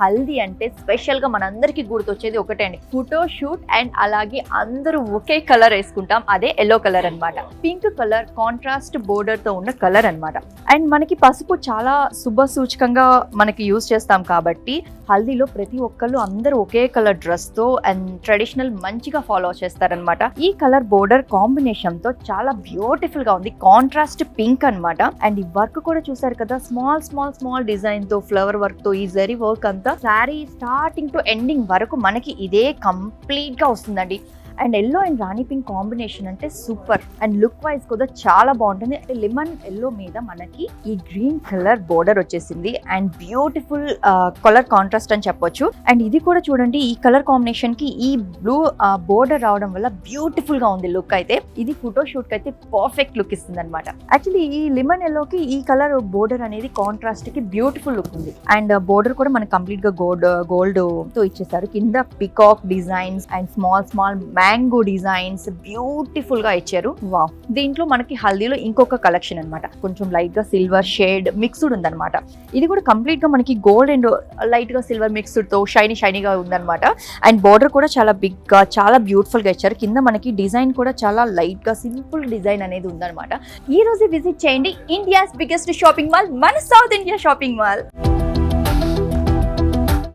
హల్దీ అంటే స్పెషల్ గా మనందరికి గుర్తొచ్చేది ఒకటే అండి, ఫోటో షూట్. అండ్ అలాగే అందరూ ఒకే కలర్ వేసుకుంటాం, అదే ఎల్లో కలర్ అన్నమాట. పింక్ కలర్ కాంట్రాస్ట్ బోర్డర్ తో ఉన్న కలర్ అన్నమాట. అండ్ మనకి పసుపు చాలా శుభ సూచకంగా మనకి యూజ్ చేస్తాం కాబట్టి హల్దీలో ప్రతి ఒక్కళ్ళు అందరూ ఒకే కలర్ డ్రెస్ తో అండ్ ట్రెడిషనల్ మంచిగా ఫాలో చేస్తారనమాట. ఈ కలర్ బోర్డర్ కాంబినేషన్ తో చాలా బ్యూటిఫుల్ గా ఉంది, కాంట్రాస్ట్ పింక్ అన్నమాట. అండ్ ఈ వర్క్ కూడా చూసారు కదా, స్మాల్ డిజైన్ తో ఫ్లవర్ వర్క్ తో ఈ జరీ వర్క్ అంతా శారీ స్టార్టింగ్ టు ఎండింగ్ వరకు మనకి ఇదే కంప్లీట్ గా వస్తుందండి. And yellow and Rani pink combination అంటే సూపర్. అండ్ లుక్ వైజ్ కూడా చాలా బాగుంటుంది. అంటే లెమన్ ఎల్లో మీద మనకి ఈ గ్రీన్ కలర్ బోర్డర్ వచ్చేసింది అండ్ బ్యూటిఫుల్ కలర్ కాంట్రాస్ట్ అని చెప్పొచ్చు. అండ్ ఇది కూడా చూడండి, ఈ కలర్ కాంబినేషన్ కి ఈ బ్లూ బోర్డర్ రావడం వల్ల బ్యూటిఫుల్ గా ఉంది లుక్. అయితే ఇది ఫోటో షూట్ కి అయితే పర్ఫెక్ట్ లుక్ ఇస్తుంది అనమాట. యాక్చువల్లీ ఈ లెమన్ ఎల్లో కి ఈ కలర్ బోర్డర్ అనేది కాంట్రాస్ట్ కి బ్యూటిఫుల్ లుక్ ఉంది. అండ్ బోర్డర్ కూడా మనకి కంప్లీట్ గా గోల్డ్ తో ఇచ్చేసారు. కింద peacock designs and small mango designs beautiful గా ఇచ్చారు. వావ్, దీంట్లో మనకి హల్దీలో ఇంకొక కలెక్షన్ అన్నమాట, కొంచెం లైట్ గా సిల్వర్ షేడ్ మిక్స్డ్ ఉందన్నమాట. ఇది కూడా కంప్లీట్ గా మనకి గోల్డ్ అండ్ లైట్ గా సిల్వర్ మిక్స్డ్ తో షైనీగా ఉందన్నమాట. అండ్ బోర్డర్ కూడా చాలా బిగ్ గా చాలా బ్యూటిఫుల్ గా ఇచ్చారు. కింద మనకి డిజైన్ కూడా చాలా లైట్ గా సింపుల్ డిజైన్ అనేది ఉందన్నమాట. ఈ రోజు విజిట్ చేయండి ఇండియాస్ బిగ్గెస్ట్ షాపింగ్ మాల్, మన సౌత్ ఇండియా షాపింగ్ మాల్.